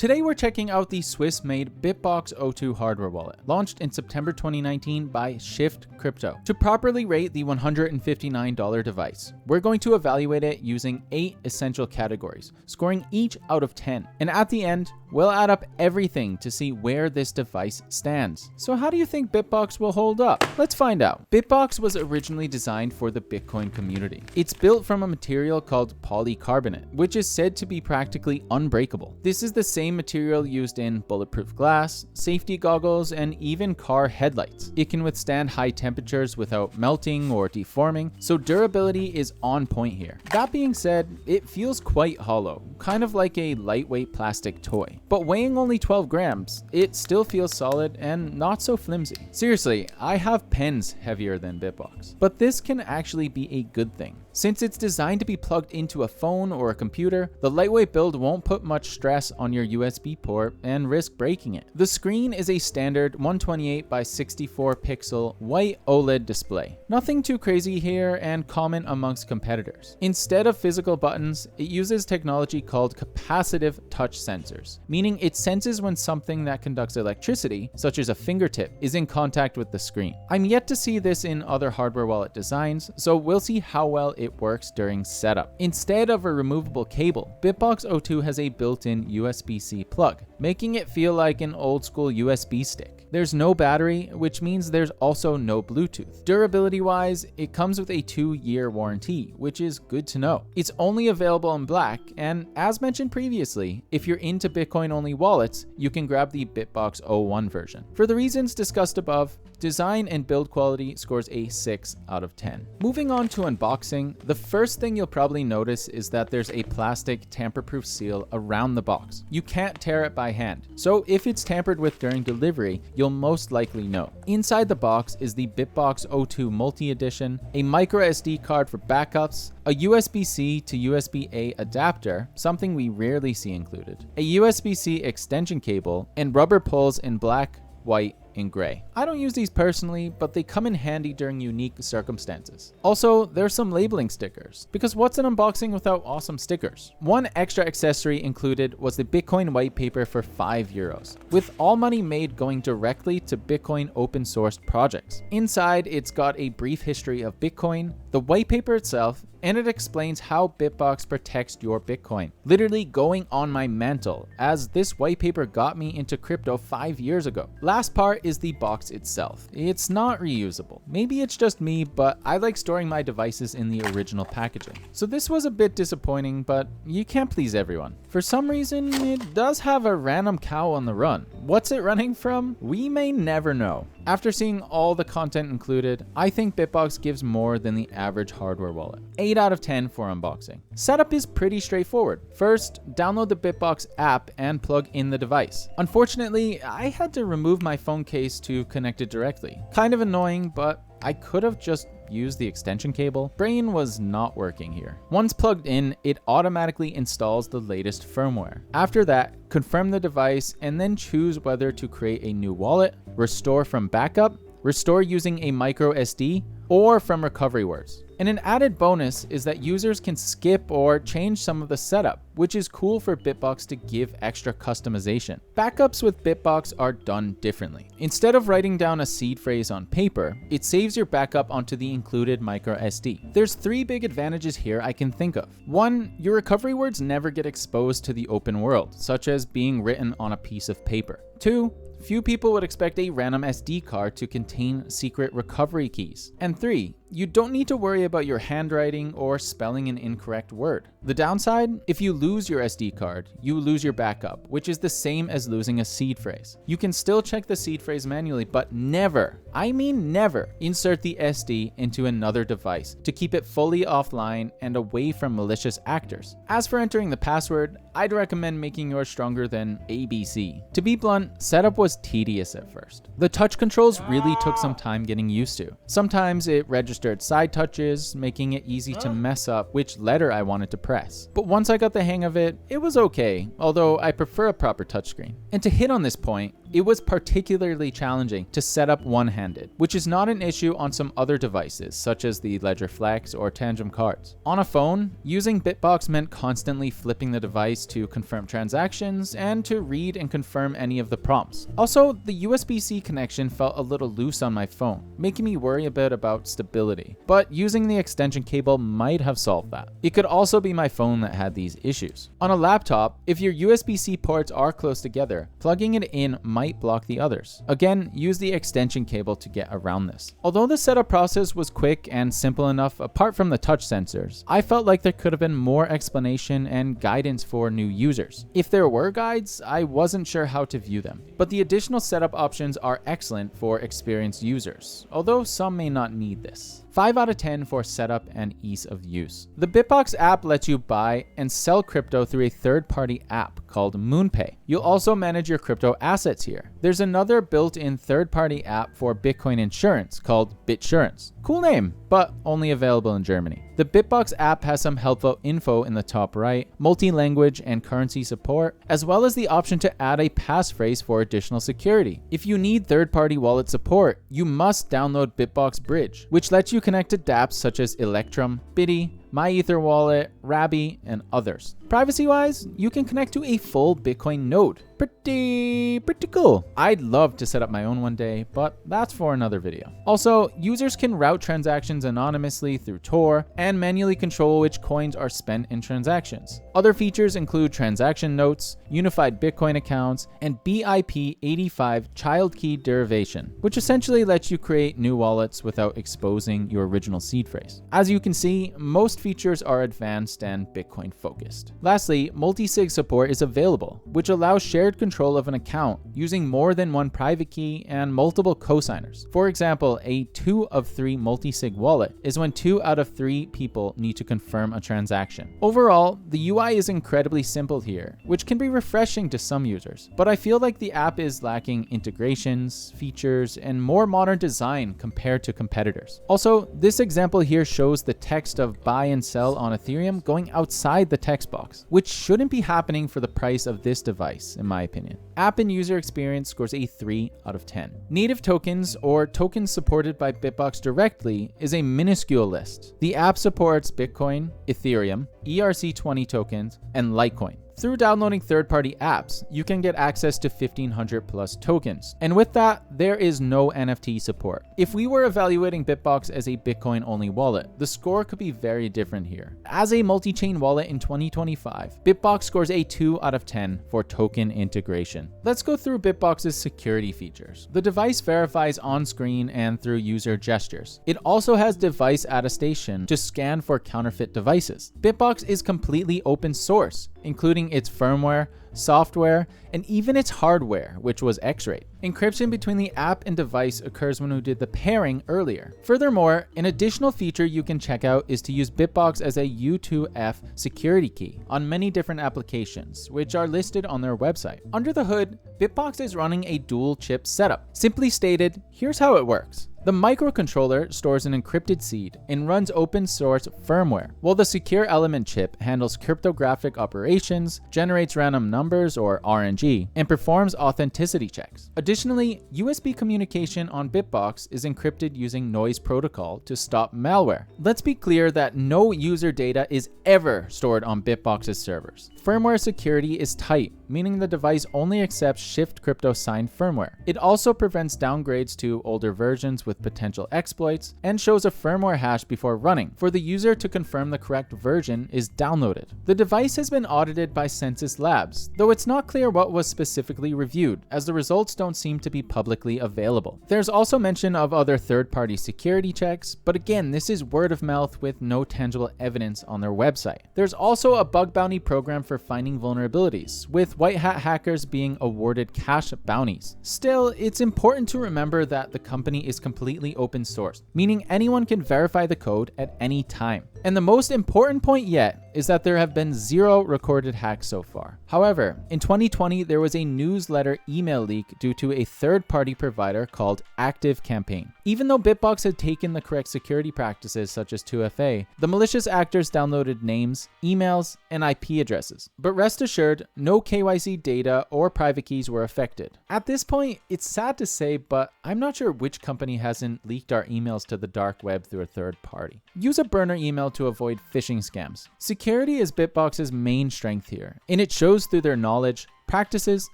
Today we're checking out the Swiss-made BitBox02 hardware wallet, launched in September 2019 by Shift Crypto. To properly rate the $159 device, we're going to evaluate it using 8 essential categories, scoring each out of 10. And at the end, we'll add up everything to see where this device stands. So how do you think BitBox will hold up? Let's find out. BitBox was originally designed for the Bitcoin community. It's built from a material called polycarbonate, which is said to be practically unbreakable. This is the same material used in bulletproof glass, safety goggles, and even car headlights. It can withstand high temperatures without melting or deforming, so durability is on point here. That being said, it feels quite hollow, kind of like a lightweight plastic toy. But weighing only 12 grams, it still feels solid and not so flimsy. Seriously, I have pens heavier than BitBox. But this can actually be a good thing. Since it's designed to be plugged into a phone or a computer, the lightweight build won't put much stress on your USB port and risk breaking it. The screen is a standard 128 by 64 pixel white OLED display. Nothing too crazy here and common amongst competitors. Instead of physical buttons, it uses technology called capacitive touch sensors, meaning it senses when something that conducts electricity, such as a fingertip, is in contact with the screen. I'm yet to see this in other hardware wallet designs, so we'll see how well it works during setup. Instead of a removable cable, BitBox02 has a built-in USB-C plug, making it feel like an old-school USB stick. There's no battery, which means there's also no Bluetooth. Durability-wise, it comes with a 2-year warranty, which is good to know. It's only available in black, and as mentioned previously, if you're into Bitcoin-only wallets, you can grab the BitBox01 version. For the reasons discussed above, design and build quality scores a 6 out of 10. Moving on to unboxing, the first thing you'll probably notice is that there's a plastic tamper-proof seal around the box. You can't tear it by hand, so if it's tampered with during delivery, you'll most likely know. Inside the box is the BitBox02 Multi-Edition, a microSD card for backups, a USB-C to USB-A adapter, something we rarely see included, a USB-C extension cable, and rubber pulls in black, white, and gray. I don't use these personally, but they come in handy during unique circumstances. Also, there's some labeling stickers, because what's an unboxing without awesome stickers? One extra accessory included was the Bitcoin white paper for €5, with all money made going directly to Bitcoin open source projects. Inside, it's got a brief history of Bitcoin, the white paper itself, and it explains how BitBox protects your Bitcoin. Literally going on my mantle, as this white paper got me into crypto 5 years ago. Last part is the box itself. It's not reusable. Maybe it's just me, but I like storing my devices in the original packaging. So this was a bit disappointing, but you can't please everyone. For some reason, it does have a random cow on the run. What's it running from? We may never know. After seeing all the content included, I think BitBox gives more than the average hardware wallet. 8 out of 10 for unboxing. Setup is pretty straightforward. First, download the BitBox app and plug in the device. Unfortunately, I had to remove my phone case to connect it directly. Kind of annoying, but I could have just used the extension cable. Brain was not working here. Once plugged in, it automatically installs the latest firmware. After that, confirm the device and then choose whether to create a new wallet, restore from backup, restore using a micro SD, or from recovery words. And an added bonus is that users can skip or change some of the setup, which is cool for BitBox to give extra customization. Backups with BitBox are done differently. Instead of writing down a seed phrase on paper, it saves your backup onto the included micro SD. There's 3 big advantages here I can think of. 1, your recovery words never get exposed to the open world, such as being written on a piece of paper. 2, few people would expect a random SD card to contain secret recovery keys. And 3, you don't need to worry about your handwriting or spelling an incorrect word. The downside, if you lose your SD card, you lose your backup, which is the same as losing a seed phrase. You can still check the seed phrase manually, but never, I mean never, insert the SD into another device to keep it fully offline and away from malicious actors. As for entering the password, I'd recommend making yours stronger than ABC. To be blunt, setup was tedious at first. The touch controls really took some time getting used to. Sometimes it registered side touches, making it easy to mess up which letter I wanted to press. But once I got the hang of it, it was okay, although I prefer a proper touchscreen. And to hit on this point, it was particularly challenging to set up one-handed, which is not an issue on some other devices such as the Ledger Flex or Tangent cards. On a phone, using BitBox meant constantly flipping the device to confirm transactions and to read and confirm any of the prompts. Also, the USB-C connection felt a little loose on my phone, making me worry a bit about stability, but using the extension cable might have solved that. It could also be my phone that had these issues. On a laptop, if your USB-C ports are close together, plugging it in might block the others. Again, use the extension cable to get around this. Although the setup process was quick and simple enough apart from the touch sensors, I felt like there could have been more explanation and guidance for new users. If there were guides, I wasn't sure how to view them. But the additional setup options are excellent for experienced users, although some may not need this. 5 out of 10 for setup and ease of use. The BitBox app lets you buy and sell crypto through a third-party app called MoonPay. You'll also manage your crypto assets here. There's another built-in third-party app for Bitcoin insurance called BitSurance. Cool name, but only available in Germany. The BitBox app has some helpful info in the top right, multi-language and currency support, as well as the option to add a passphrase for additional security. If you need third-party wallet support, you must download BitBox Bridge, which lets you connect to dApps such as Electrum, Biddy, MyEther Wallet, Rabby, and others. Privacy-wise, you can connect to a full Bitcoin node. Pretty cool. I'd love to set up my own one day, but that's for another video. Also, users can route transactions anonymously through Tor and manually control which coins are spent in transactions. Other features include transaction notes, unified Bitcoin accounts, and BIP85 child key derivation, which essentially lets you create new wallets without exposing your original seed phrase. As you can see, most features are advanced and Bitcoin focused. Lastly, multi-sig support is available, which allows shared control of an account using more than one private key and multiple cosigners. For example, a 2 of 3 multi-sig wallet is when 2 out of 3 people need to confirm a transaction. Overall, the UI is incredibly simple here, which can be refreshing to some users, but I feel like the app is lacking integrations, features, and more modern design compared to competitors. Also, this example here shows the text of buy and sell on Ethereum going outside the text box, which shouldn't be happening for the price of this device, in my opinion. App and user experience scores a 3 out of 10. Native tokens, or tokens supported by BitBox directly, is a minuscule list. The app supports Bitcoin, Ethereum, ERC20 tokens, and Litecoin. Through downloading third-party apps, you can get access to 1,500 plus tokens. And with that, there is no NFT support. If we were evaluating BitBox as a Bitcoin-only wallet, the score could be very different here. As a multi-chain wallet in 2025, BitBox scores a 2 out of 10 for token integration. Let's go through BitBox's security features. The device verifies on-screen and through user gestures. It also has device attestation to scan for counterfeit devices. BitBox is completely open source, including its firmware, software, and even its hardware, which was X-rayed. Encryption between the app and device occurs when we did the pairing earlier. Furthermore, an additional feature you can check out is to use BitBox as a U2F security key on many different applications, which are listed on their website. Under the hood, BitBox is running a dual chip setup. Simply stated, here's how it works. The microcontroller stores an encrypted seed and runs open source firmware, while the secure element chip handles cryptographic operations, generates random numbers or RNG, and performs authenticity checks. Additionally, USB communication on BitBox is encrypted using noise protocol to stop malware. Let's be clear that no user data is ever stored on BitBox's servers. Firmware security is tight, meaning the device only accepts Shift Crypto signed firmware. It also prevents downgrades to older versions with potential exploits and shows a firmware hash before running for the user to confirm the correct version is downloaded. The device has been audited by Census Labs, though it's not clear what was specifically reviewed, as the results don't seem to be publicly available. There's also mention of other third-party security checks, but again, this is word of mouth with no tangible evidence on their website. There's also a bug bounty program for finding vulnerabilities, with white hat hackers being awarded cash bounties. Still, it's important to remember that the company is completely completely open source, meaning anyone can verify the code at any time. And the most important point yet is that there have been 0 recorded hacks so far. However, in 2020, there was a newsletter email leak due to a third-party provider called ActiveCampaign. Even though BitBox had taken the correct security practices such as 2FA, the malicious actors downloaded names, emails, and IP addresses. But rest assured, no KYC data or private keys were affected. At this point, it's sad to say, but I'm not sure which company hasn't leaked our emails to the dark web through a third party. Use a burner email to avoid phishing scams. Security is BitBox's main strength here, and it shows through their knowledge, practices,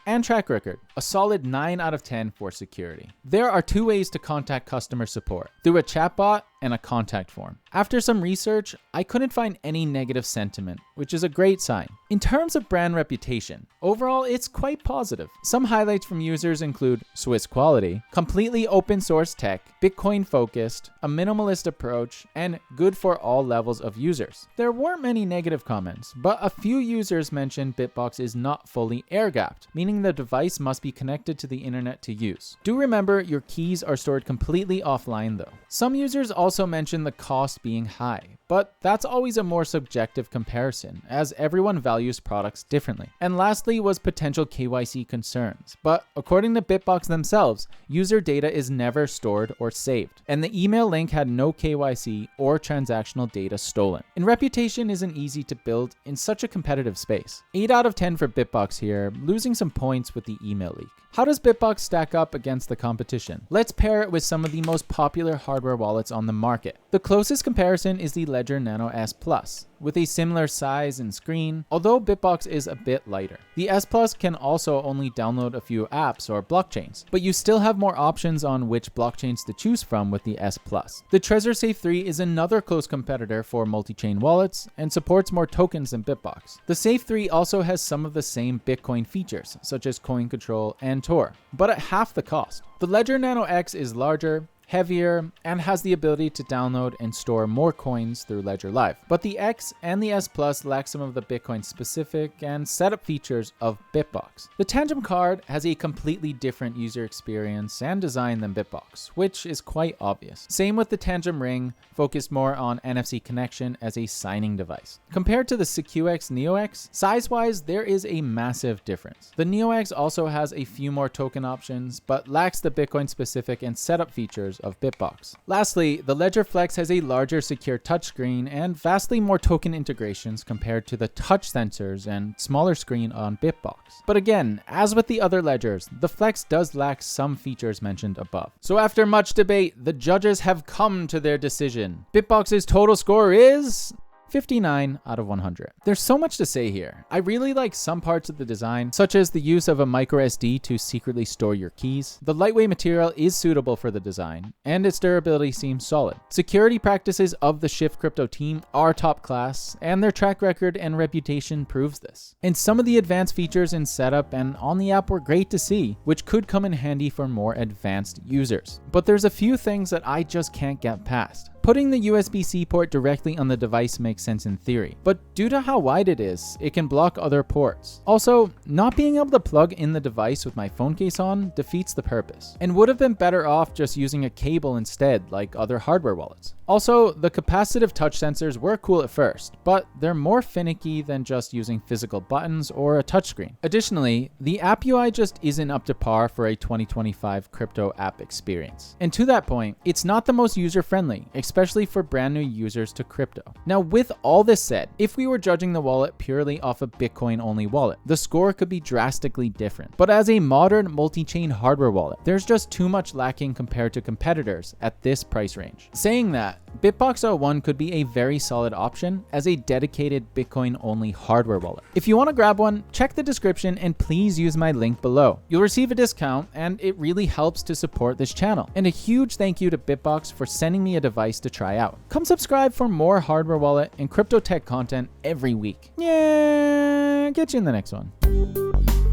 and track record. A solid 9 out of 10 for security. There are 2 ways to contact customer support, through a chatbot and a contact form. After some research, I couldn't find any negative sentiment, which is a great sign. In terms of brand reputation, overall it's quite positive. Some highlights from users include Swiss quality, completely open source tech, Bitcoin focused, a minimalist approach, and good for all levels of users. There weren't many negative comments, but a few users mentioned BitBox is not fully air-gapped, meaning the device must be connected to the internet to use. Do remember your keys are stored completely offline though. Some users also mentioned the cost being high, but that's always a more subjective comparison, as everyone values products differently. And lastly was potential KYC concerns, but according to BitBox themselves, user data is never stored or saved, and the email link had no KYC or transactional data stolen. And reputation isn't easy to build in such a competitive space. 8 out of 10 for BitBox here, losing some points with the email leak. How does BitBox stack up against the competition? Let's pair it with some of the most popular hardware wallets on the market. The closest comparison is the Ledger Nano S Plus, with a similar size and screen, although BitBox is a bit lighter. The S Plus can also only download a few apps or blockchains, but you still have more options on which blockchains to choose from with the S Plus. The Trezor Safe 3 is another close competitor for multi-chain wallets and supports more tokens than BitBox. The Safe 3 also has some of the same Bitcoin features, such as coin control and Tor, but at half the cost. The Ledger Nano X is larger, heavier, and has the ability to download and store more coins through Ledger Live. But the X and the S Plus lack some of the Bitcoin specific and setup features of BitBox. The Tangem card has a completely different user experience and design than BitBox, which is quite obvious. Same with the Tangem Ring, focused more on NFC connection as a signing device. Compared to the SecuX Neo X, size-wise there is a massive difference. The Neo X also has a few more token options, but lacks the Bitcoin specific and setup features of BitBox. Lastly, the Ledger Flex has a larger secure touchscreen and vastly more token integrations compared to the touch sensors and smaller screen on BitBox. But again, as with the other ledgers, the Flex does lack some features mentioned above. So after much debate, the judges have come to their decision. BitBox's total score is 59 out of 100. There's so much to say here. I really like some parts of the design, such as the use of a micro SD to secretly store your keys. The lightweight material is suitable for the design, and its durability seems solid. Security practices of the Shift Crypto team are top class, and their track record and reputation proves this. And some of the advanced features in setup and on the app were great to see, which could come in handy for more advanced users. But there's a few things that I just can't get past. Putting the USB-C port directly on the device makes sense in theory, but due to how wide it is, it can block other ports. Also, not being able to plug in the device with my phone case on defeats the purpose, and would have been better off just using a cable instead, like other hardware wallets. Also, the capacitive touch sensors were cool at first, but they're more finicky than just using physical buttons or a touchscreen. Additionally, the app UI just isn't up to par for a 2025 crypto app experience. And to that point, it's not the most user-friendly, especially for brand new users to crypto. Now, with all this said, if we were judging the wallet purely off a Bitcoin-only wallet, the score could be drastically different. But as a modern multi-chain hardware wallet, there's just too much lacking compared to competitors at this price range. Saying that, BitBox01 could be a very solid option as a dedicated Bitcoin-only hardware wallet. If you want to grab one, check the description and please use my link below. You'll receive a discount and it really helps to support this channel. And a huge thank you to BitBox for sending me a device to try out. Come subscribe for more hardware wallet and crypto tech content every week. Yeah, get you in the next one.